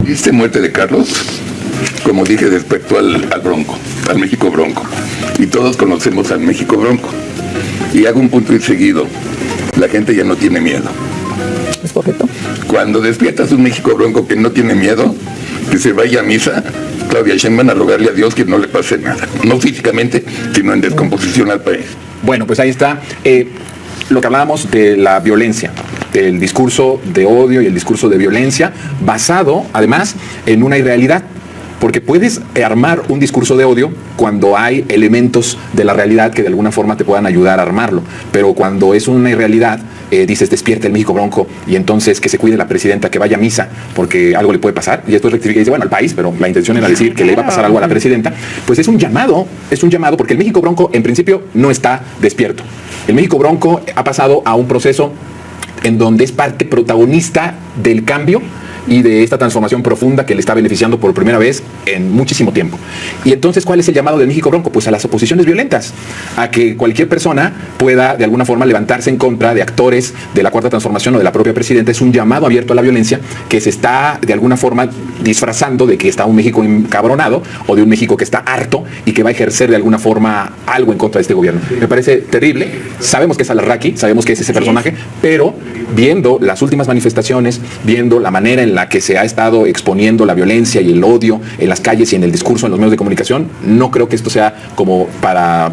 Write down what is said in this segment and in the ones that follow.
triste muerte de Carlos, como dije, despertó al Bronco, al México Bronco. Y todos conocemos al México Bronco. Y hago un punto y seguido. La gente ya no tiene miedo. ¿Es correcto? Cuando despiertas un México Bronco que no tiene miedo, que se vaya a misa, Claudia Sheinbaum a rogarle a Dios que no le pase nada. No físicamente, sino en descomposición al país. Bueno, pues ahí está lo que hablábamos de la violencia, del discurso de odio y el discurso de violencia, basado además en una irrealidad. Porque puedes armar un discurso de odio cuando hay elementos de la realidad que de alguna forma te puedan ayudar a armarlo. Pero cuando es una irrealidad, dices despierta el México Bronco y entonces que se cuide la presidenta, que vaya a misa porque algo le puede pasar. Y después rectifica y dice, bueno, al país, pero la intención era decir que le iba a pasar algo a la presidenta. Pues es un llamado porque el México Bronco en principio no está despierto. El México Bronco ha pasado a un proceso en donde es parte protagonista del cambio y de esta transformación profunda que le está beneficiando por primera vez en muchísimo tiempo. Y entonces, ¿cuál es el llamado del México Bronco? Pues a las oposiciones violentas, a que cualquier persona pueda de alguna forma levantarse en contra de actores de la Cuarta Transformación o de la propia presidenta. Es un llamado abierto a la violencia que se está de alguna forma disfrazando de que está un México encabronado o de un México que está harto y que va a ejercer de alguna forma algo en contra de este gobierno. Me parece terrible. Sabemos que es Alarraqui, sabemos que es ese personaje, pero viendo las últimas manifestaciones, viendo la manera en la que se ha estado exponiendo la violencia y el odio en las calles y en el discurso en los medios de comunicación, no creo que esto sea como para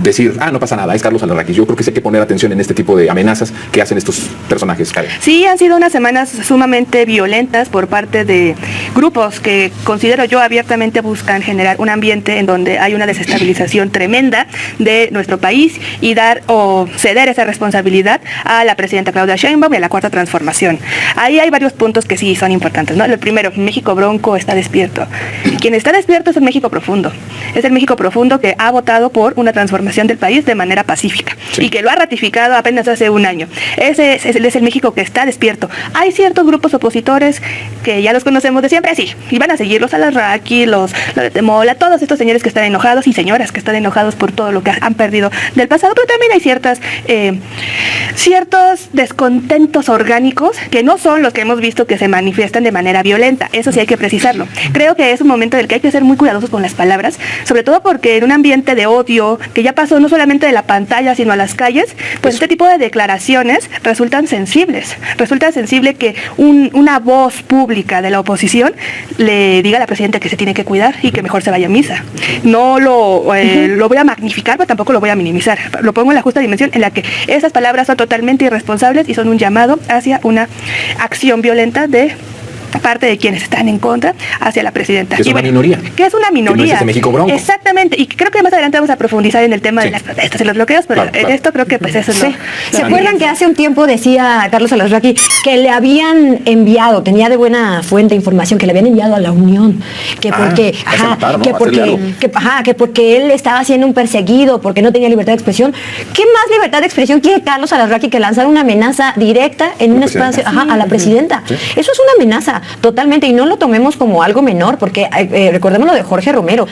decir, no pasa nada, es Carlos Alarraqui. Yo creo que sí hay que poner atención en este tipo de amenazas que hacen estos personajes. Sí, han sido unas semanas sumamente violentas por parte de grupos que considero yo abiertamente buscan generar un ambiente en donde hay una desestabilización tremenda de nuestro país y dar o ceder esa responsabilidad a la presidenta Claudia Sheinbaum y a la Cuarta Transformación. Ahí hay varios puntos que sí son importantes, ¿no? El primero, México Bronco está despierto. Quien está despierto es el México profundo. Es el México profundo que ha votado por una transformación del país de manera pacífica y que lo ha ratificado apenas hace un año. Ese es el México que está despierto. Hay ciertos grupos opositores que ya los conocemos de siempre, sí, y van a seguir los Alarraqui, los de Mola, todos estos señores que están enojados y señoras que están enojados por todo lo que han perdido del pasado, pero también hay ciertos descontentos orgánicos que no son los que hemos visto que se manifiestan de manera violenta. Eso sí hay que precisarlo. Creo que es un momento en el que hay que ser muy cuidadosos con las palabras, sobre todo porque en un ambiente de odio que ya pasó no solamente de la pantalla sino a las calles, pues este tipo de declaraciones resultan sensibles. Resulta sensible que una voz pública de la oposición le diga a la presidenta que se tiene que cuidar y que mejor se vaya a misa. No lo voy a magnificar, pero tampoco lo voy a minimizar. Lo pongo en la justa dimensión en la que esas palabras son totalmente irresponsables y son un llamado hacia una acción violenta de parte de quienes están en contra hacia la presidenta. Que es una minoría. Que es una minoría. Que no es ese México Bronco. Exactamente. Y creo que más adelante vamos a profundizar en el tema de las protestas y los bloqueos, pero en esto creo que pues eso es ¿Se acuerdan que hace un tiempo decía Carlos Alarraqui que le habían enviado, tenía de buena fuente información, que le habían enviado a la Unión, que porque, que porque él estaba siendo un perseguido, porque no tenía libertad de expresión? ¿Qué más libertad de expresión quiere Carlos Alarraqui que lanzar una amenaza directa en un espacio a la presidenta? Sí. Eso es una amenaza totalmente, y no lo tomemos como algo menor, porque recordemos lo de Jorge Romero,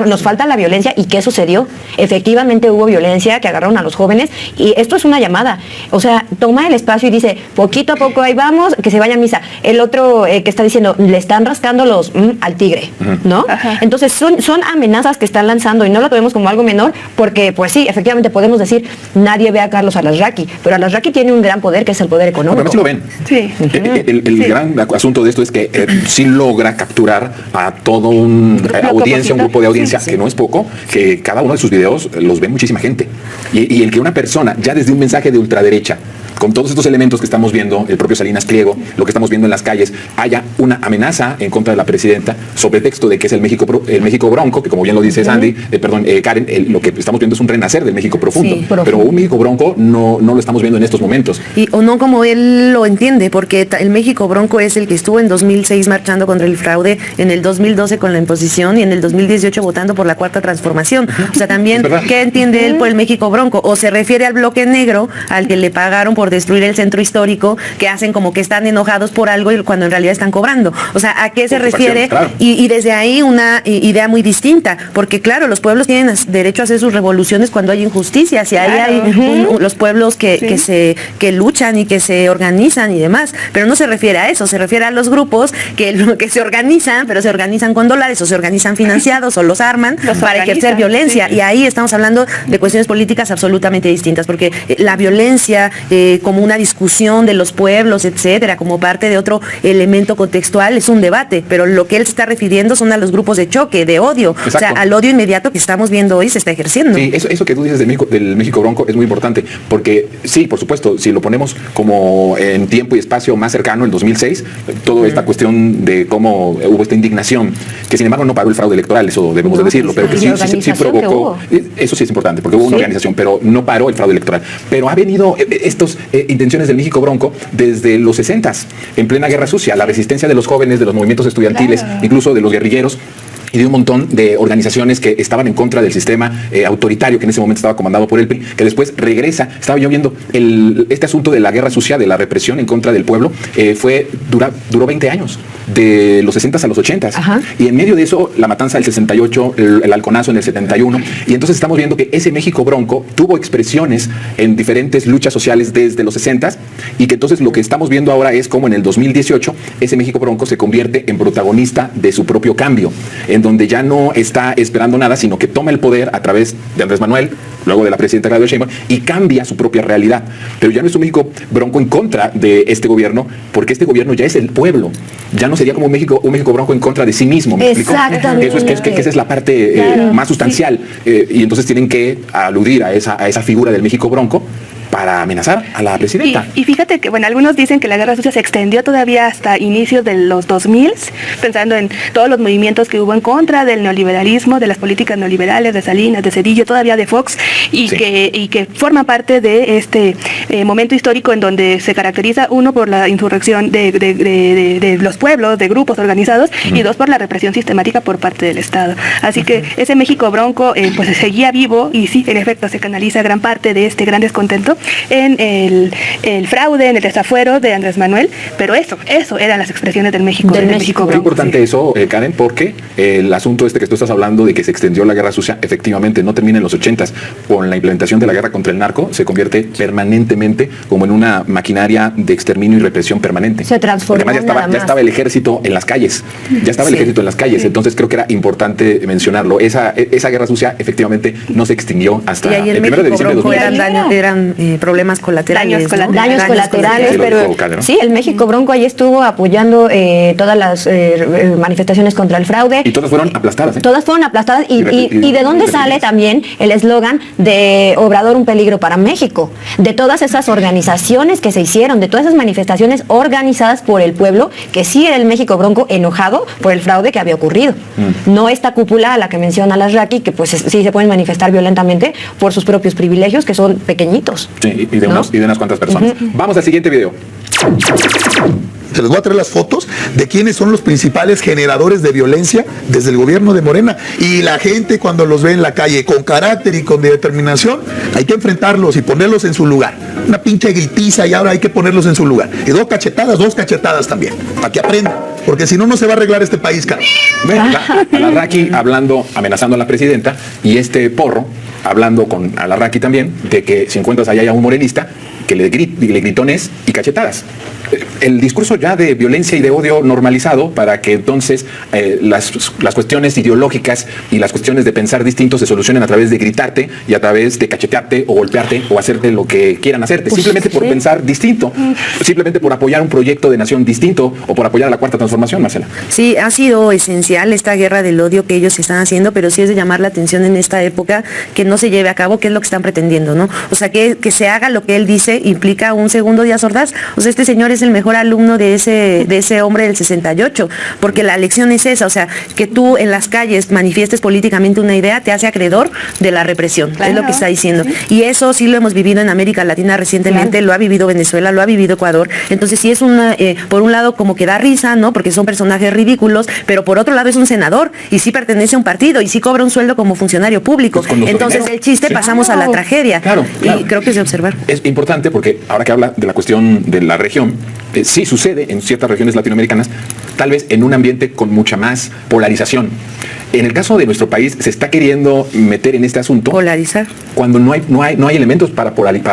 nos falta la violencia. ¿Y qué sucedió? Efectivamente hubo violencia, que agarraron a los jóvenes, y esto es una llamada, o sea, toma el espacio y dice, poquito a poco ahí vamos, que se vaya a misa. El otro que está diciendo, le están rascando los al tigre, ¿no? Ajá. Entonces son amenazas que están lanzando, y no lo tomemos como algo menor, porque pues sí, efectivamente podemos decir, nadie ve a Carlos Alarraqui, pero Alarraqui tiene un gran poder, que es el poder económico. Pero sí lo ven. Sí. El gran asunto de esto es que sí logra capturar a todo un grupo de audiencia, que no es poco, que cada uno de sus videos los ve muchísima gente. Y el que una persona, ya desde un mensaje de ultraderecha, con todos estos elementos que estamos viendo, el propio Salinas Pliego, lo que estamos viendo en las calles, haya una amenaza en contra de la presidenta, sobre texto de que es el México Bronco, que como bien lo dice Sandy, Karen, lo que estamos viendo es un renacer del México profundo. Sí, pero un México Bronco no lo estamos viendo en estos momentos. O no como él lo entiende, porque el México Bronco es el que estuvo en 2006 marchando contra el fraude, en el 2012 con la imposición y en el 2018 votando por la Cuarta Transformación. O sea, también, ¿qué entiende él por el México Bronco? ¿O se refiere al bloque negro al que le pagaron por por destruir el centro histórico, que hacen como que están enojados por algo y cuando en realidad están cobrando. O sea, ¿a qué se refiere? Claro. Y desde ahí una idea muy distinta, porque claro, los pueblos tienen derecho a hacer sus revoluciones cuando hay injusticias, y ahí hay los pueblos que luchan y que se organizan y demás, pero no se refiere a eso, se refiere a los grupos que se organizan, pero se organizan con dólares o se organizan financiados o los arman para ejercer violencia, y ahí estamos hablando de cuestiones políticas absolutamente distintas, porque la violencia como una discusión de los pueblos, etcétera, como parte de otro elemento contextual, es un debate, pero lo que él se está refiriendo son a los grupos de choque, de odio. Exacto. O sea, al odio inmediato que estamos viendo hoy se está ejerciendo. Sí, eso que tú dices del México Bronco es muy importante, porque sí, por supuesto, si lo ponemos como en tiempo y espacio más cercano, en 2006, toda esta cuestión de cómo hubo esta indignación, que sin embargo no paró el fraude electoral, eso debemos de decirlo, pero que sí provocó, eso sí es importante, porque hubo una organización, pero no paró el fraude electoral. Pero ha venido estas intenciones del México Bronco desde los 60s, en plena guerra sucia, la resistencia de los jóvenes, de los movimientos estudiantiles, incluso de los guerrilleros, y de un montón de organizaciones que estaban en contra del sistema autoritario que en ese momento estaba comandado por el PRI, que después regresa. Estaba yo viendo este asunto de la guerra sucia, de la represión en contra del pueblo, duró 20 años, de los 60s a los 80s. Ajá. Y en medio de eso, la matanza del 68, el halconazo en el 71, y entonces estamos viendo que ese México Bronco tuvo expresiones en diferentes luchas sociales desde los 60s, y que entonces lo que estamos viendo ahora es como en el 2018, ese México Bronco se convierte en protagonista de su propio cambio, en donde ya no está esperando nada, sino que toma el poder a través de Andrés Manuel, luego de la presidenta Claudia Sheinbaum, y cambia su propia realidad. Pero ya no es un México Bronco en contra de este gobierno, porque este gobierno ya es el pueblo. Ya no sería como un México Bronco en contra de sí mismo. ¿Me explico? Exactamente. Que esa es la parte más sustancial. Y entonces tienen que aludir a esa figura del México Bronco para amenazar a la presidenta. Y fíjate que, bueno, algunos dicen que la guerra sucia se extendió todavía hasta inicios de los 2000, pensando en todos los movimientos que hubo en contra del neoliberalismo, de las políticas neoliberales, de Salinas, de Zedillo, todavía de Fox, y que forma parte de este momento histórico en donde se caracteriza, uno, por la insurrección de los pueblos, de grupos organizados, y dos, por la represión sistemática por parte del Estado. Así que ese México Bronco pues seguía vivo, y sí, en efecto, se canaliza gran parte de este gran descontento en el fraude, en el desafuero de Andrés Manuel, pero eso eran las expresiones del México Bronco. Es importante eso, Karen, porque el asunto que tú estás hablando de que se extendió la guerra sucia, efectivamente no termina en los 80s, con la implementación de la guerra contra el narco, se convierte permanentemente como en una maquinaria de exterminio y represión permanente. Se transformó. Además ya estaba el ejército en las calles, entonces creo que era importante mencionarlo. Esa guerra sucia efectivamente no se extinguió hasta el 1 de diciembre de 2000. Eran problemas colaterales. Daños colaterales, pero ¿no? Sí, el México Bronco ahí estuvo apoyando todas las manifestaciones contra el fraude. Y todas fueron aplastadas. Todas fueron aplastadas. ¿Y de dónde sale también el eslogan de Obrador, un peligro para México? De todas esas organizaciones que se hicieron, de todas esas manifestaciones organizadas por el pueblo, que sí era el México Bronco enojado por el fraude que había ocurrido. No esta cúpula a la que menciona Larraqui, que pues sí se pueden manifestar violentamente por sus propios privilegios, que son pequeñitos. Sí, y de unas cuantas personas. Vamos al siguiente video. Se les voy a traer las fotos de quiénes son los principales generadores de violencia desde el gobierno de Morena. Y la gente, cuando los ve en la calle con carácter y con determinación, hay que enfrentarlos y ponerlos en su lugar. Una pinche gritiza y ahora hay que ponerlos en su lugar. Y dos cachetadas también, para que aprendan. Porque si no, no se va a arreglar este país, cara. A Larraqui amenazando a la presidenta, y este Porro hablando con Larraqui también, de que si encuentras allá a un morenista, que le gritones y cachetadas. El discurso ya de violencia y de odio normalizado para que entonces las cuestiones ideológicas y las cuestiones de pensar distinto se solucionen a través de gritarte y a través de cachetearte o golpearte o hacerte lo que quieran hacerte, simplemente por pensar distinto, simplemente por apoyar un proyecto de nación distinto o por apoyar a la Cuarta Transformación, Marcela. Sí, ha sido esencial esta guerra del odio que ellos están haciendo, pero sí es de llamar la atención en esta época que no se lleve a cabo, que es lo que están pretendiendo, ¿no? O sea, que se haga lo que él dice implica un segundo Díaz Ordaz. O sea, este señor es el mejor alumno de ese hombre del 68, porque la lección es esa, o sea, que tú en las calles manifiestes políticamente una idea te hace acreedor de la represión, es lo que está diciendo. Y eso sí lo hemos vivido en América Latina recientemente, lo ha vivido Venezuela, lo ha vivido Ecuador. Entonces sí es por un lado como que da risa, ¿no? Porque son personajes ridículos, pero por otro lado es un senador y sí pertenece a un partido y sí cobra un sueldo como funcionario público. Pues entonces del chiste pasamos a la tragedia. Claro. Y creo que es de observar. Es importante porque ahora que habla de la cuestión de la región, sí sucede en ciertas regiones latinoamericanas, tal vez en un ambiente con mucha más polarización. En el caso de nuestro país se está queriendo meter en este asunto Polarizar. cuando no hay elementos para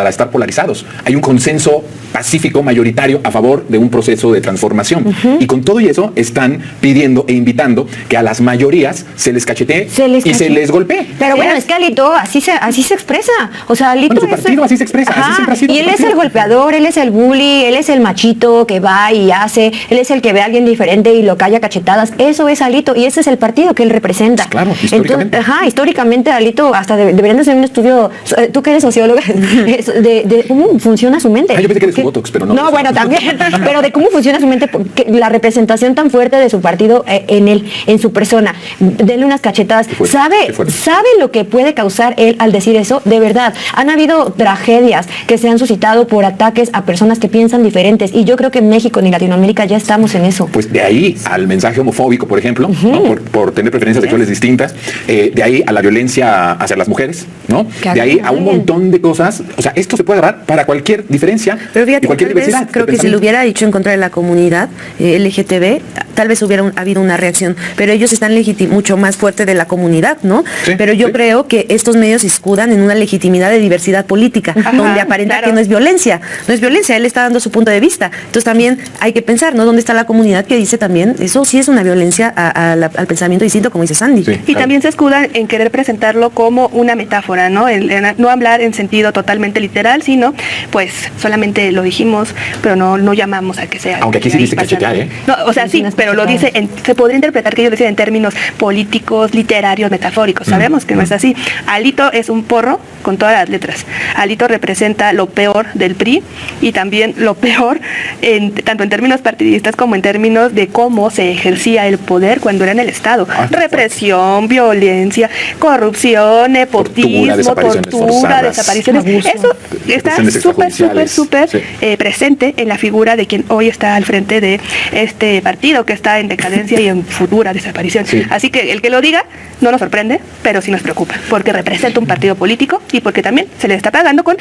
estar polarizados. Hay un consenso pacífico mayoritario a favor de un proceso de transformación. Y con todo y eso están pidiendo e invitando que a las mayorías se les cachetee y se les golpee. Pero bueno, es que Alito así se expresa. O sea, Alito su partido así se expresa. Así siempre ha sido y él es el golpeador, él es el bully, él es el machito que va y hace, él es el que ve a alguien diferente y lo calla cachetadas. Eso es Alito y ese es el partido que él representa. Pues claro, históricamente. Entonces, históricamente Alito hasta deberían de hacer un estudio, tú que eres socióloga, de cómo funciona su mente. Yo pensé que eres Botox, pero no. No, bueno, también, pero de cómo funciona su mente, la representación tan fuerte de su partido en él, en su persona. Denle unas cachetadas. ¿Sabe lo que puede causar él al decir eso? De verdad, han habido tragedias que se han suscitado por ataques a personas que piensan diferentes y yo creo que en México ni Latinoamérica ya estamos en eso. Pues de ahí al mensaje homofóbico, por ejemplo, ¿no? por tener preferencias sexuales distintas, de ahí a la violencia hacia las mujeres, ¿no? De ahí a un montón de cosas. O sea, esto se puede agarrar para cualquier diferencia y cualquier diversidad. Creo que si lo hubiera dicho en contra de la comunidad LGTB, tal vez hubiera habido una reacción, pero ellos están mucho más fuerte de la comunidad, ¿no? Sí, pero yo creo que estos medios se escudan en una legitimidad de diversidad política, donde aparenta que no es violencia, él está dando su punto de vista. Entonces también hay que pensar, ¿no? ¿Dónde está la comunidad que dice también, eso sí es una violencia al pensamiento distinto, como dice Sandy? Sí, y también se escudan en querer presentarlo como una metáfora, ¿no? No hablar en sentido totalmente literal, sino pues solamente lo dijimos, pero no llamamos a que sea. Aunque aquí sí dice cachetear, ¿eh? No, o sea, sí, pero lo dice, se podría interpretar que ellos dicen en términos políticos, literarios, metafóricos. Sabemos que no es así. Alito es un porro con todas las letras. Alito representa lo peor del PRI y también lo peor tanto en términos partidistas como en términos de cómo se ejercía el poder cuando era en el Estado. Represión, violencia, corrupción, nepotismo, tortura, desapariciones. Eso está súper presente en la figura de quien hoy está al frente de este partido que está en decadencia y en futura desaparición. Sí. Así que el que lo diga no nos sorprende, pero sí nos preocupa, porque representa un partido político y porque también se le está pagando con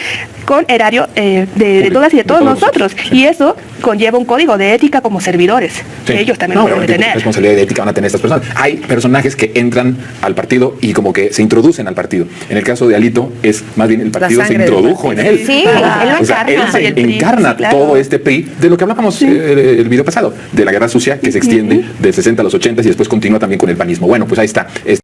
erario de todas y de todos nosotros. Y eso conlleva un código de ética como servidores, que ellos también lo deben tener. Responsabilidad de ética van a tener estas personas. Hay personajes que entran al partido y como que se introducen al partido. En el caso de Alito, es más bien el partido se introdujo en él. Sí, él lo encarna. Él se encarna todo este PRI, de lo que hablábamos el video pasado, de la guerra sucia que se extiende de 60 a los 80 y después continúa también con el panismo. Bueno, pues ahí está.